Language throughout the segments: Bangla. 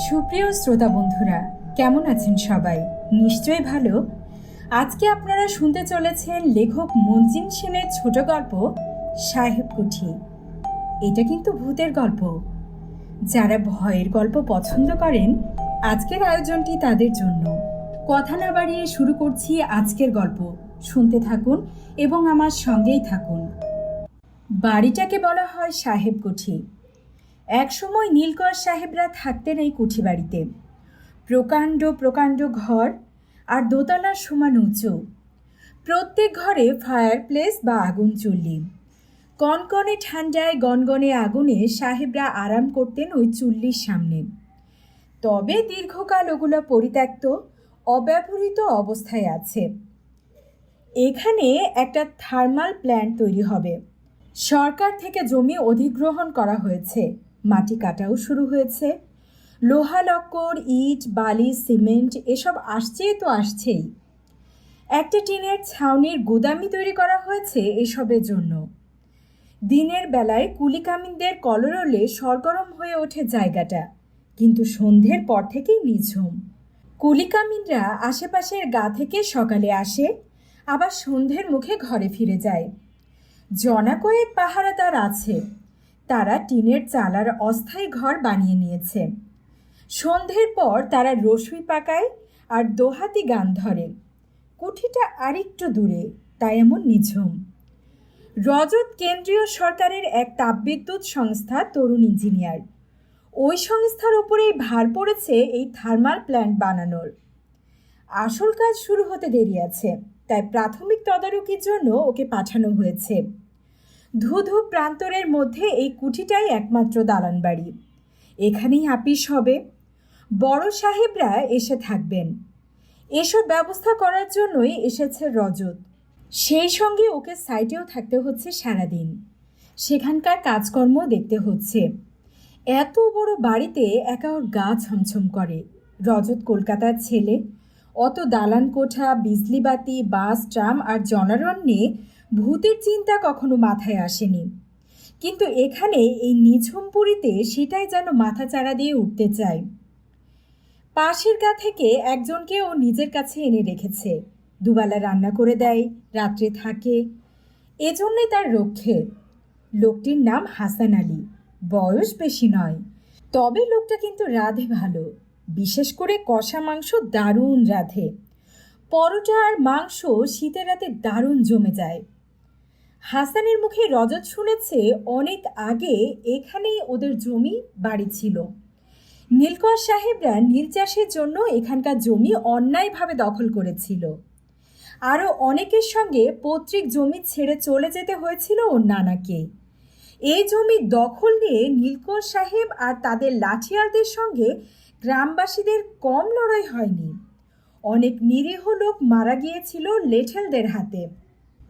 সুপ্রিয় শ্রোতা বন্ধুরা, কেমন আছেন সবাই? নিশ্চয়ই ভালো। আজকে আপনারা শুনতে চলেছেন লেখক মঞ্জিন সেনের ছোট গল্প সাহেব কুঠি। এটা কিন্তু ভূতের গল্প। যারা ভয়ের গল্প পছন্দ করেন, আজকের আয়োজনটি তাদের জন্য। কথা না বাড়িয়ে শুরু করছি আজকের গল্প। শুনতে থাকুন এবং আমার সঙ্গেই থাকুন। বাড়িটাকে বলা হয় সাহেব কুঠি। একসময় নীলকর সাহেবরা থাকতেন এই কুঠি বাড়িতে। প্রকাণ্ড প্রকাণ্ড ঘর আর দোতলার সমান উঁচু। প্রত্যেক ঘরে ফায়ারপ্লেস বা আগুন চুল্লি। কনকনে ঠান্ডায় গনগনে আগুনে সাহেবরা আরাম করতেন ওই চুল্লির সামনে। তবে দীর্ঘকাল ওগুলো পরিত্যক্ত, অব্যবহৃত অবস্থায় আছে। এখানে একটা থার্মাল প্ল্যান্ট তৈরি হবে। সরকার থেকে জমি অধিগ্রহণ করা হয়েছে, মাটি কাটাও শুরু হয়েছে। লোহা লক্কর, ইট, বালি, সিমেন্ট এসব আসছেই। একটা টিনের ছাউনির গুদামি তৈরি করা হয়েছে এসবের জন্য। দিনের বেলায় কুলিকামিনদের কলরলে সরগরম হয়ে ওঠে জায়গাটা, কিন্তু সন্ধ্যের পর থেকেই নিঝুম। কুলিকামিনরা আশেপাশের গা থেকে সকালে আসে, আবার সন্ধ্যের মুখে ঘরে ফিরে যায়। জনা কয়েক পাহারাদার আছে, তারা টিনের চালার অস্থায়ী ঘর বানিয়ে নিয়েছে। সন্ধ্যের পর তারা রসুই পাকায় আর দোহাতি গান ধরে। কুঠিটা আরেকটু দূরে, তাই এমন নিঝুম। রজত কেন্দ্রীয় সরকারের এক তাপবিদ্যুৎ সংস্থা তরুণ ইঞ্জিনিয়ার। ওই সংস্থার ওপরেই ভার পড়েছে এই থার্মাল প্ল্যান্ট বানানোর। আসল কাজ শুরু হতে দেরি আছে, তাই প্রাথমিক তদারকির জন্য ওকে পাঠানো হয়েছে। ধুধু প্রান্তরের মধ্যে এই কুঠিটাই একমাত্র দালান বাড়ি। এখানেই আপিস হবে। বড় সাহেবরা এসে থাকবেন। এসব ব্যবস্থা করার জন্যই এসেছে রজত। সেই সঙ্গে ওকে সাইটেও থাকতে হচ্ছে সারাদিন। সেখানকার কাজকর্ম দেখতে হচ্ছে। এত বড় বাড়িতে একা ওর গা ছমছম করে। রজত কলকাতার ছেলে। অত দালান কোঠা, বিজলিবাতি, বাস, ট্রাম আর জনারণ্যে ভূতের চিন্তা কখনো মাথায় আসেনি। কিন্তু এখানে এই নিঝুম পুরীতে সেটাই যেন মাথা চাড়া দিয়ে উঠতে চায়। পাশের গা থেকে একজনকে ও নিজের কাছে এনে রেখেছে। দুবেলা রান্না করে দেয়, রাত্রে থাকে। এজন্যই তার রক্ষে। লোকটির নাম হাসান আলী। বয়স বেশি নয়, তবে লোকটা কিন্তু রাঁধে ভালো। বিশেষ করে কষা মাংস দারুণ রাঁধে। পরোটা আর মাংস শীতের রাতে দারুণ জমে যায়। হাসানের মুখে রজত শুনেছে অনেক আগে এখানেই ওদের জমি বাড়ি ছিল। নীলকর সাহেবরা নীল চাষের জন্য এখানকার জমি অন্যায়ভাবে দখল করেছিল। আরও অনেকের সঙ্গে পৈতৃক জমি ছেড়ে চলে যেতে হয়েছিল ওর নানাকে। এই জমির দখল নিয়ে নীলকর সাহেব আর তাদের লাঠিয়ালদের সঙ্গে গ্রামবাসীদের কম লড়াই হয়নি। অনেক নিরীহ লোক মারা গিয়েছিল লেঠেলদের হাতে।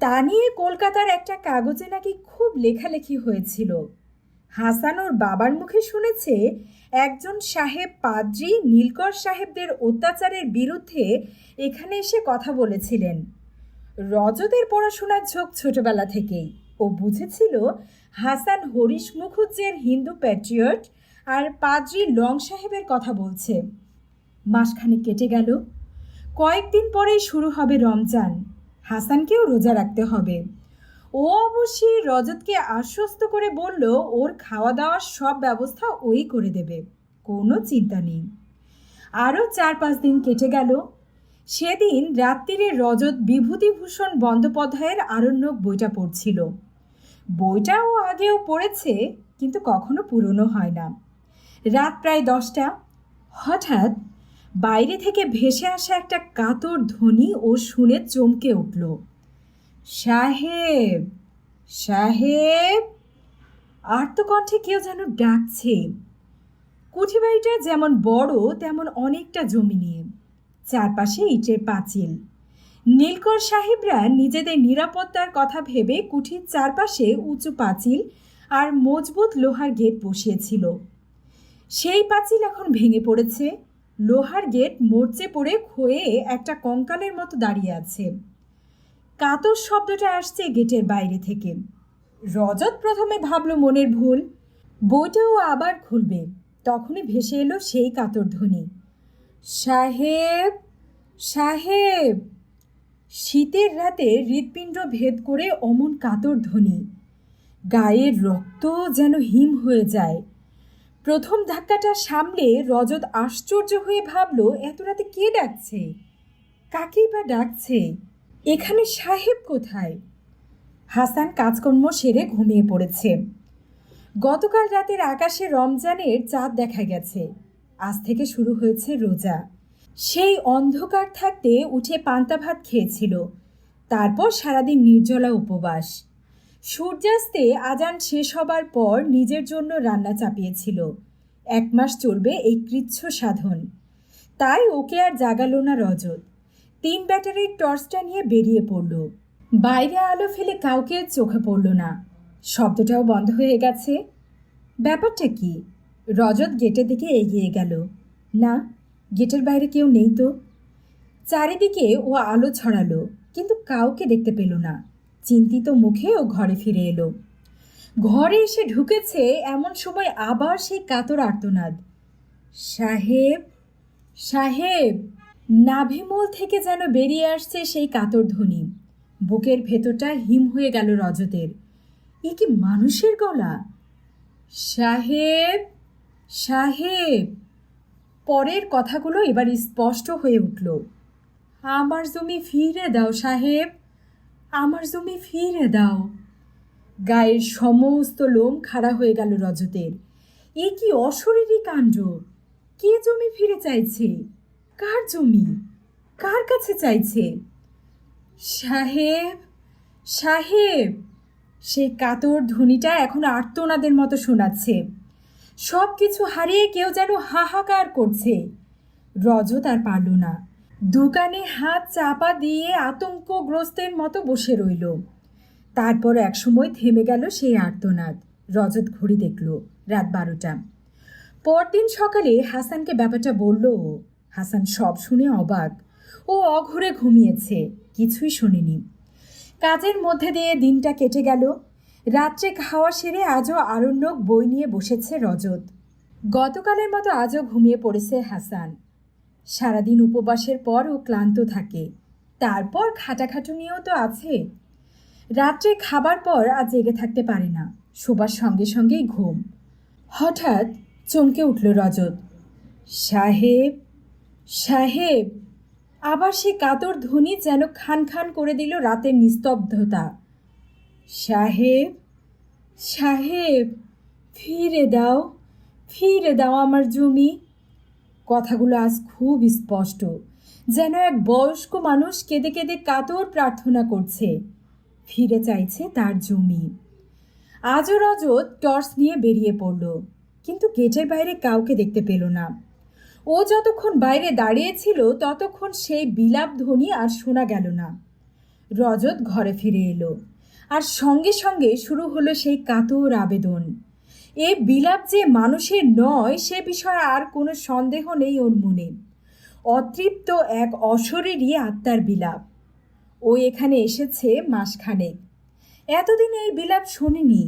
তা নিয়ে কলকাতার একটা কাগজে নাকি খুব লেখালেখি হয়েছিল। হাসান ওর বাবার মুখে শুনেছে একজন সাহেব পাদ্রী নীলকর সাহেবদের অত্যাচারের বিরুদ্ধে এখানে এসে কথা বলেছিলেন। রজতের পড়াশোনার ঝোঁক ছোটবেলা থেকেই। ও বুঝেছিল হাসান হরিশ মুখুজ্জের হিন্দু প্যাট্রিয়ট আর পাদ্রী লং সাহেবের কথা বলছে। মাসখানেক কেটে গেল। কয়েকদিন পরেই শুরু হবে রমজান। হাসানকেও রোজা রাখতে হবে। ও অবশ্যই রজতকে আশ্বস্ত করে বলল ওর খাওয়া দাওয়ার সব ব্যবস্থা ওই করে দেবে, কোনো চিন্তা নেই। আরও 4-5 দিন কেটে গেল। সেদিন রাত্রিরে রজত বিভূতিভূষণ বন্দ্যোপাধ্যায়ের আরণ্যক বইটা পড়ছিল। বইটা ও আগেও পড়েছে, কিন্তু কখনো পুরনো হয় না। রাত প্রায় 10টা। হঠাৎ বাইরে থেকে ভেসে আসা একটা কাতর ধ্বনি ও শুনে চমকে উঠল। সাহেব, সাহেব! আর্তকণ্ঠে কেউ যেন ডাকছে। কুঠি বাড়িটা যেমন বড় তেমন অনেকটা জমি নিয়ে। চারপাশে ইটের পাঁচিল। নীলকর সাহেবরা নিজেদের নিরাপত্তার কথা ভেবে কুঠির চারপাশে উঁচু পাঁচিল আর মজবুত লোহার গেট বসিয়েছিল। সেই পাঁচিল এখন ভেঙে পড়েছে। লোহার গেট মরচে পড়ে ক্ষয়ে একটা কঙ্কালের মতো দাঁড়িয়ে আছে। কাতর শব্দটা আসছে গেটের বাইরে থেকে। রজত প্রথমে ভাবল মনের ভুল। বইটাও আবার খুলবে, তখনই ভেসে এলো সেই কাতর ধ্বনি, সাহেব, সাহেব। শীতের রাতে হৃৎপিণ্ড ভেদ করে অমন কাতর ধ্বনি, গায়ের রক্ত যেন হিম হয়ে যায়। প্রথম ধাক্কাটা সামলে রজত আশ্চর্য হয়ে ভাবল, এত রাতে কে ডাকছে, কাকেই বা ডাকছে, এখানে সাহেব কোথায়? হাসান কাজকর্ম সেরে ঘুমিয়ে পড়েছে। গতকাল রাতের আকাশে রমজানের চাঁদ দেখা গেছে। আজ থেকে শুরু হয়েছে রোজা। সেই অন্ধকার থাকতে উঠে পান্তা ভাত খেয়েছিল, তারপর সারাদিন নির্জলা উপবাস। সূর্যাস্তে আজান শেষ হবার পর নিজের জন্য রান্না চাপিয়েছিল। 1 মাস চলবে এই কৃচ্ছ সাধন। তাই ওকে আর জাগালো না রজত। 3 ব্যাটারির টর্চটা নিয়ে বেরিয়ে পড়ল। বাইরে আলো ফেলে কাউকে চোখে পড়ল না। শব্দটাও বন্ধ হয়ে গেছে। ব্যাপারটা কি? রজত গেটের দিকে এগিয়ে গেল। না, গেটের বাইরে কেউ নেই তো। চারিদিকে ও আলো ছড়ালো, কিন্তু কাউকে দেখতে পেল না। চিন্তিত মুখে ও ঘরে ফিরে এলো। ঘরে এসে ঢুকেছে এমন সময় আবার সেই কাতর আর্তনাদ, সাহেব, সাহেব। নাভিমূল থেকে যেন বেরিয়ে আসছে সেই কাতর ধ্বনি। বুকের ভেতরটা হিম হয়ে গেল রজতের। এ কি মানুষের গলা? সাহেব, সাহেব। পরের কথাগুলো এবার স্পষ্ট হয়ে উঠল। আমার জমি ফিরে দাও সাহেব, আমার জমি ফিরে দাও। গায়ের সমস্ত লোম খাড়া হয়ে গেল রজতের। এ কি অশরীরী কাণ্ড! কে জমি ফিরে চাইছে? কার জমি? কার কাছে চাইছে? সাহেব, সাহেব। সেই কাতর ধ্বনিটা এখন আর্তনাদের মতো শোনাচ্ছে। সব কিছু হারিয়ে কেউ যেন হাহাকার করছে। রজত আর পারল না। দোকানে হাত চাপা দিয়ে আতঙ্কগ্রস্তের মতো বসে রইল। তারপর একসময় থেমে গেল সেই আর্তনাদ। রজত ঘড়ি দেখল, রাত 12টা। পরদিন সকালে হাসানকে ব্যাপারটা বলল। হাসান সব শুনে অবাক। ও অঘরে ঘুমিয়েছে, কিছুই শোনেনি। কাজের মধ্যে দিয়ে দিনটা কেটে গেল। রাত্রে খাওয়া সেরে আজও আরণ্যক বই নিয়ে বসেছে রজত। গতকালের মতো আজও ঘুমিয়ে পড়েছে হাসান। সারাদিন উপবাসের পর ও ক্লান্ত থাকে, তারপর খাটাখাটুনিও তো আছে। রাত্রে খাবার পর আর জেগে থাকতে পারে না, শোবার সঙ্গে সঙ্গেই ঘুম। হঠাৎ চমকে উঠল রজত। সাহেব, সাহেব। আবার সে কাতর ধ্বনি যেন খান খান করে দিল রাতের নিস্তব্ধতা। সাহেব, সাহেব। ফিরে দাও, ফিরে দাও আমার জমি। কথাগুলো আজ খুব স্পষ্ট, যেন এক বয়স্ক মানুষ কেঁদে কেঁদে কাতর প্রার্থনা করছে। ফিরে চাইছে তার জমি। আজও রজত টর্চ নিয়ে বেরিয়ে পড়ল, কিন্তু গেটের বাইরে কাউকে দেখতে পেল না। ও যতক্ষণ বাইরে দাঁড়িয়েছিল ততক্ষণ সেই বিলাপ ধ্বনি আর শোনা গেল না। রজত ঘরে ফিরে এলো, আর সঙ্গে সঙ্গে শুরু হলো সেই কাতর আবেদন। এ বিলাপ যে মানুষের নয় সে বিষয়ে আর কোনো সন্দেহ নেই ওর মনে। অতৃপ্ত এক অশরীরী আত্মার বিলাপ। ও এখানে এসেছে মাসখানেক। এতদিন এই বিলাপ শোনেনি,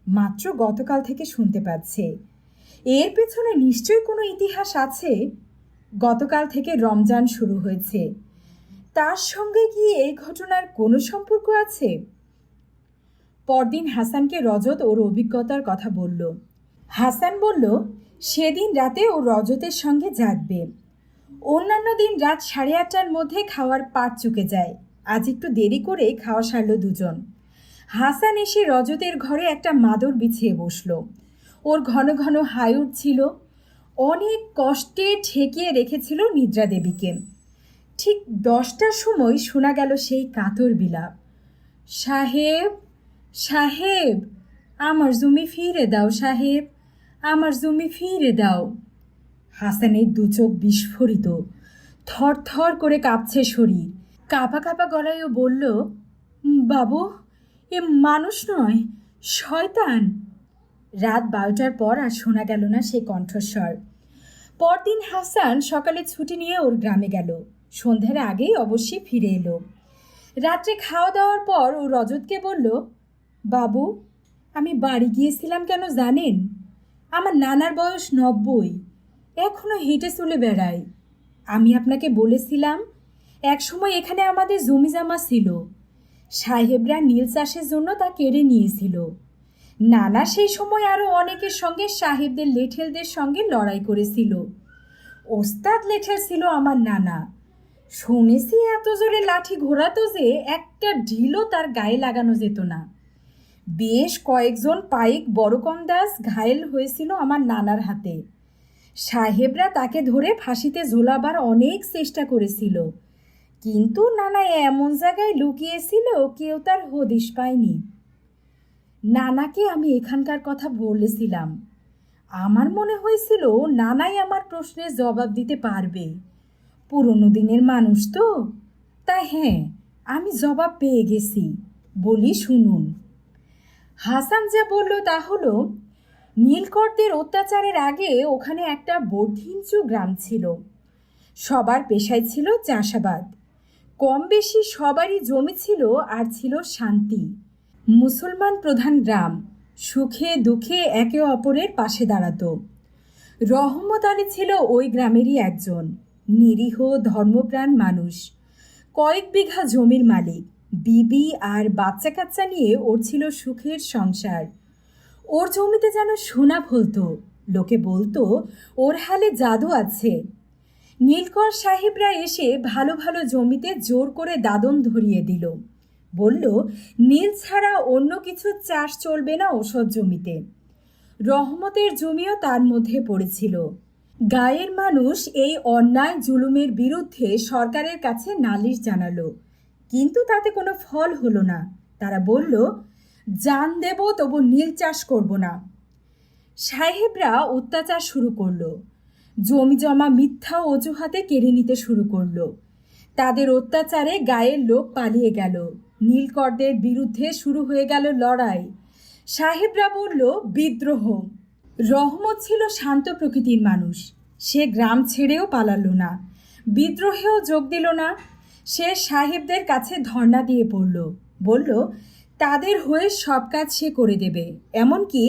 মাত্র গতকাল থেকে শুনতে পাচ্ছে। এর পেছনে নিশ্চয়ই কোনো ইতিহাস আছে। গতকাল থেকে রমজান শুরু হয়েছে, তার সঙ্গে কি এই ঘটনার কোনো সম্পর্ক আছে? পরদিন হাসানকে রজত ওর অভিজ্ঞতার কথা বলল। হাসান বলল সেদিন রাতে ও রজতের সঙ্গে জাগবে। অন্যান্য দিন রাত 8:30টার মধ্যে খাওয়ার পাট চুকে যায়। আজ একটু দেরি করে খাওয়া সারল দুজন। হাসান এসে রজতের ঘরে একটা মাদর বিছিয়ে বসল। ওর ঘন ঘন হাই উঠছিল। অনেক কষ্টে ঠেকিয়ে রেখেছিল নিদ্রা দেবীকে। ঠিক 10টার সময় শোনা গেল সেই কাতর বিলাপ। সাহেব, সাহেব। আমার জমি ফিরে দাও সাহেব, আমার জমি ফিরে দাও। হাসানের 2 চোখ বিস্ফোরিত, থর থর করে কাঁপছে শরীর। কাঁপা কাঁপা গলায়ও বলল, বাবু, এ মানুষ নয়, শয়তান। রাত 12টার পর আর শোনা গেল না সেই কণ্ঠস্বর। পরদিন হাসান সকালে ছুটি নিয়ে ওর গ্রামে গেল। সন্ধ্যার আগেই অবশ্যই ফিরে এলো। রাত্রে খাওয়া দাওয়ার পর ও রজতকে বলল, বাবু, আমি বাড়ি গিয়েছিলাম কেন জানেন? আমার নানার বয়স 90, এখনো হেঁটে চলে বেড়ায়। আমি আপনাকে বলেছিলাম একসময় এখানে আমাদের জমি জমা ছিল, সাহেবরা নীল চাষের জন্য তা কেড়ে নিয়েছিল। নানা সেই সময় আরও অনেকের সঙ্গে সাহেবদের লেঠেলদের সঙ্গে লড়াই করেছিল। ওস্তাদ লেঠেল ছিল আমার নানা। শুনেছি এত জোরে লাঠি ঘোরাতো যে একটা ঢিলও তার গায়ে লাগানো যেত না। বেশ কয়েকজন পাইক বড়কন্দাজ ঘায়েল হয়েছিল আমার নানার হাতে। সাহেবরা তাকে ধরে ফাঁসিতে ঝোলাবার অনেক চেষ্টা করেছিল, কিন্তু নানা এমন জায়গায় লুকিয়েছিল কেউ তার হদিশ পায়নি। নানাকে আমি এখানকার কথা বলেছিলাম। আমার মনে হয়েছিল নানাই আমার প্রশ্নের জবাব দিতে পারবে। পুরনো দিনের মানুষ তো, তাই হ্যাঁ, আমি জবাব পেয়ে গেছি। বলি শুনুন। হাসান যা বলল তা হলো, নীলকরদের অত্যাচারের আগে ওখানে একটা বর্ধিঞ্চু গ্রাম ছিল। সবার পেশায় ছিল চাষাবাদ। কম বেশি সবারই জমি ছিল, আর ছিল শান্তি। মুসলমান প্রধান গ্রাম, সুখে দুঃখে একে অপরের পাশে দাঁড়াতো। রহমত আলী ছিল ওই গ্রামেরই একজন নিরীহ ধর্মপ্রাণ মানুষ। কয়েক বিঘা জমির মালিক, বিবি আর বাচ্চা কাচ্চা নিয়ে ওর ছিল সুখের সংসার। ওর জমিতে যেন সোনা ফলতো। লোকে বলতো ওর হালে জাদু আছে। নীলকর সাহেবরা এসে ভালো ভালো জমিতে জোর করে দাদন ধরিয়ে দিল। বলল নীল ছাড়া অন্য কিছু চাষ চলবে না ওসব জমিতে। রহমতের জমিও তার মধ্যে পড়েছিল। গায়ের মানুষ এই অন্যায় জুলুমের বিরুদ্ধে সরকারের কাছে নালিশ জানালো, কিন্তু তাতে কোনো ফল হলো না। তারা বলল জান দেব তবু নীল চাষ করব না। সাহেবরা অত্যাচার শুরু করলো। জমি জমা মিথ্যা অজুহাতে কেড়ে নিতে শুরু করলো। তাদের অত্যাচারে গায়ের লোক পালিয়ে গেল। নীলকরদের বিরুদ্ধে শুরু হয়ে গেল লড়াই। সাহেবরা বলল বিদ্রোহ। রহমত ছিল শান্ত প্রকৃতির মানুষ। সে গ্রাম ছেড়েও পালালো না, বিদ্রোহেও যোগ দিল না। সে সাহেবদের কাছে ধর্ণা দিয়ে পড়ল। বলল তাদের হয়ে সব কাজ সে করে দেবে, এমনকি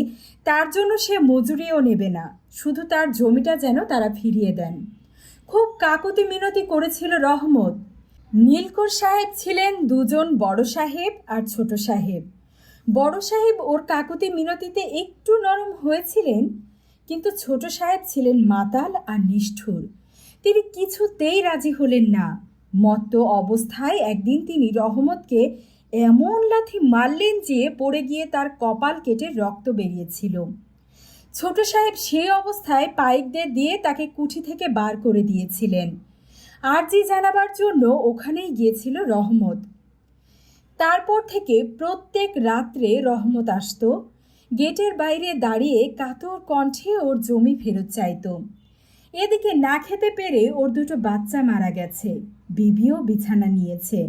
তার জন্য সে মজুরিও নেবে না, শুধু তার জমিটা যেন তারা ফিরিয়ে দেন। খুব কাকুতি মিনতি করেছিল রহমত। নীলকর সাহেব ছিলেন দুজন বড় সাহেব আর ছোট সাহেব। বড় সাহেব ওর কাকুতি মিনতিতে একটু নরম হয়েছিলেন, কিন্তু ছোট সাহেব ছিলেন মাতাল আর নিষ্ঠুর। তিনি কিছুতেই রাজি হলেন না। মত্ত অবস্থায় একদিন তিনি রহমতকে এমন লাথি মারলেন যে পড়ে গিয়ে তার কপাল কেটে রক্ত বেরিয়েছিল। ছোট সাহেব সেই অবস্থায় পাইকদের দিয়ে তাকে কুঠি থেকে বার করে দিয়েছিলেন। আরজি জানাবার জন্য ওখানেই গিয়েছিল রহমত। তারপর থেকে প্রত্যেক রাত্রে রহমত আসতো। গেটের বাইরে দাঁড়িয়ে কাতর কণ্ঠে ওর জমি ফেরত চাইত। এদিকে না খেতে পেরে ওর দুটো বাচ্চা মারা গেছে, বিবিও বিছানা নিয়েছে।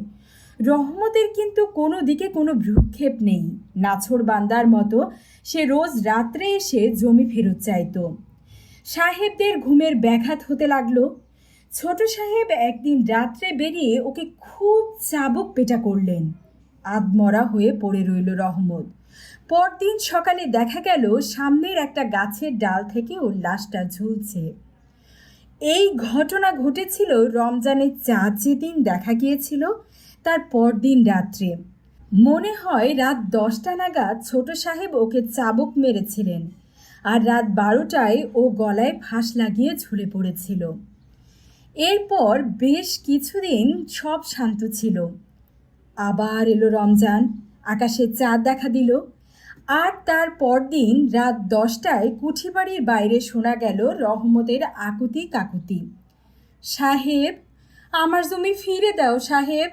রহমতের কিন্তু কোনো দিকে কোনো ভ্রুক্ষেপ নেই। নাছোড় বান্দার মতো সে রোজ রাত্রে এসে জমি ফেরত চাইত। সাহেবদের ঘুমের ব্যাঘাত হতে লাগলো। ছোট সাহেব একদিন রাত্রে বেরিয়ে ওকে খুব চাবুক পেটা করলেন। আধমরা হয়ে পড়ে রইল রহমত। পরদিন সকালে দেখা গেল সামনের একটা গাছের ডাল থেকে ওর লাশটা ঝুলছে। এই ঘটনা ঘটেছিল রমজানের চাঁদ যেদিন দেখা গিয়েছিল তার পরদিন রাত্রে। মনে হয় রাত 10টা নাগাদ ছোট সাহেব ওকে চাবুক মেরেছিলেন, আর রাত 12টায় ও গলায় ফাঁস লাগিয়ে ঝুলে পড়েছিল। এরপর বেশ কিছুদিন সব শান্ত ছিল। আবার এলো রমজান, আকাশে চাঁদ দেখা দিল। আর তার পরদিন রাত 10টায় কুঠিবাড়ির বাইরে শোনা গেল রহমতের আকুতি কাকুতি। সাহেব, আমার জমি ফিরে দাও সাহেব।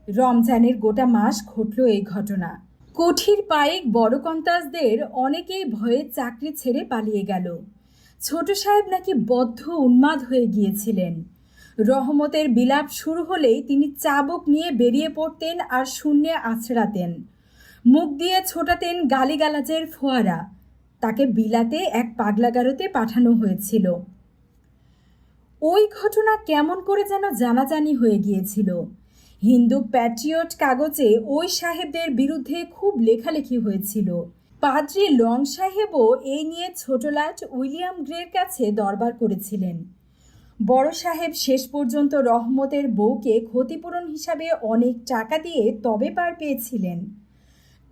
রমজানের গোটা মাস ঘটল এই ঘটনা। কুঠির পাইক বড় কন্তাজদের অনেকেই ভয়ে চাকরি ছেড়ে পালিয়ে গেল। ছোট সাহেব নাকি বদ্ধ উন্মাদ হয়ে গিয়েছিলেন। রহমতের বিলাপ শুরু হলেই তিনি চাবুক নিয়ে বেরিয়ে পড়তেন আর শূন্যে আছড়াতেন। মুখ দিয়ে ছোটাতেন গালিগালাজের ফোয়ারা। তাকে বিলাতে এক পাগলাগারোতে পাঠানো হয়েছিল। ওই ঘটনা কেমন করে যেন জানাজানি হয়ে গিয়েছিল। হিন্দু প্যাট্রিয়ট কাগজে ওই সাহেবদের বিরুদ্ধে খুব লেখালেখি হয়েছিল। পাদ্রী লং সাহেবও এই নিয়ে ছোট লাট উইলিয়াম গ্রের কাছে দরবার করেছিলেন। বড় সাহেব শেষ পর্যন্ত রহমতের বউকে ক্ষতিপূরণ হিসাবে অনেক টাকা দিয়ে তবে পার পেয়েছিলেন।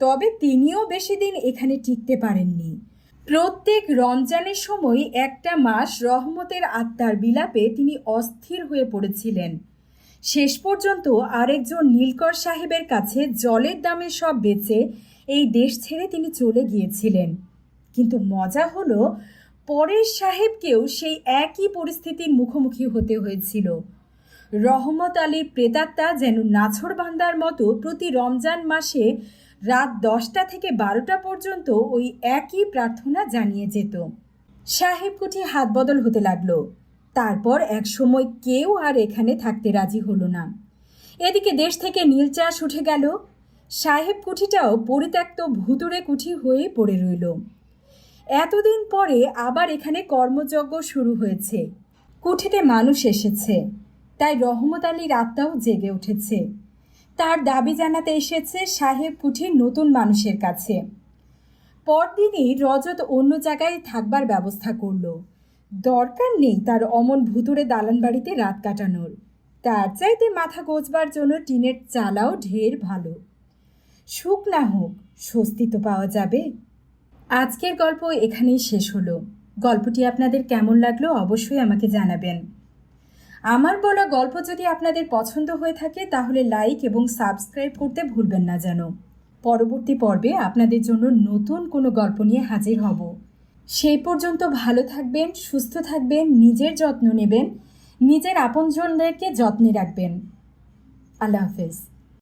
তবে তিনিও বেশি দিন এখানে টিকতে পারেননি। প্রত্যেক রমজানের সময় একটা মাস রহমতের আত্মার বিলাপে তিনি অস্থির হয়ে পড়েছিলেন। শেষ পর্যন্ত আরেকজন নীলকর সাহেবের কাছে জলের দামে সব বেচে এই দেশ ছেড়ে তিনি চলে গিয়েছিলেন। কিন্তু মজা হলো, পরেশ সাহেবকেও সেই একই পরিস্থিতির মুখোমুখি হতে হয়েছিল। রহমত আলীর প্রেতাত্মা যেন নাছোড়বান্দার মতো প্রতি রমজান মাসে রাত 10টা থেকে 12টা পর্যন্ত ওই একই প্রার্থনা জানিয়ে যেত। সাহেব কুঠি হাত বদল হতে লাগলো। তারপর এক সময় কেউ আর এখানে থাকতে রাজি হলো না। এদিকে দেশ থেকে নীল চাষ উঠে গেল। সাহেব কুঠিটাও পরিত্যক্ত ভুতুড়ে কুঠি হয়ে পড়ে রইল। এতদিন পরে আবার এখানে কর্মযজ্ঞ শুরু হয়েছে। কুঠিতে মানুষ এসেছে, তাই রহমত আলীর আত্মাও জেগে উঠেছে। তার দাবি জানাতে এসেছে সাহেব কুঠির নতুন মানুষের কাছে। পরদিনই রজত অন্য জায়গায় থাকবার ব্যবস্থা করল। দরকার নেই তার অমন ভুতুড়ে দালান বাড়িতে রাত কাটানোর। তার চাইতে মাথা গোছবার জন্য টিনের চালাও ঢের ভালো। সুখ না হোক, স্বস্তি তো পাওয়া যাবে। আজকের গল্প এখানেই শেষ হলো। গল্পটি আপনাদের কেমন লাগলো অবশ্যই আমাকে জানাবেন। আমার বলা গল্প যদি আপনাদের পছন্দ হয়ে থাকে তাহলে লাইক এবং সাবস্ক্রাইব করতে ভুলবেন না যেন। পরবর্তী পর্বে আপনাদের জন্য নতুন কোনো গল্প নিয়ে হাজির হব। সেই পর্যন্ত ভালো থাকবেন, সুস্থ থাকবেন, নিজের যত্ন নেবেন, নিজের আপনজনদেরকে যত্নে রাখবেন। আল্লাহ হাফেজ।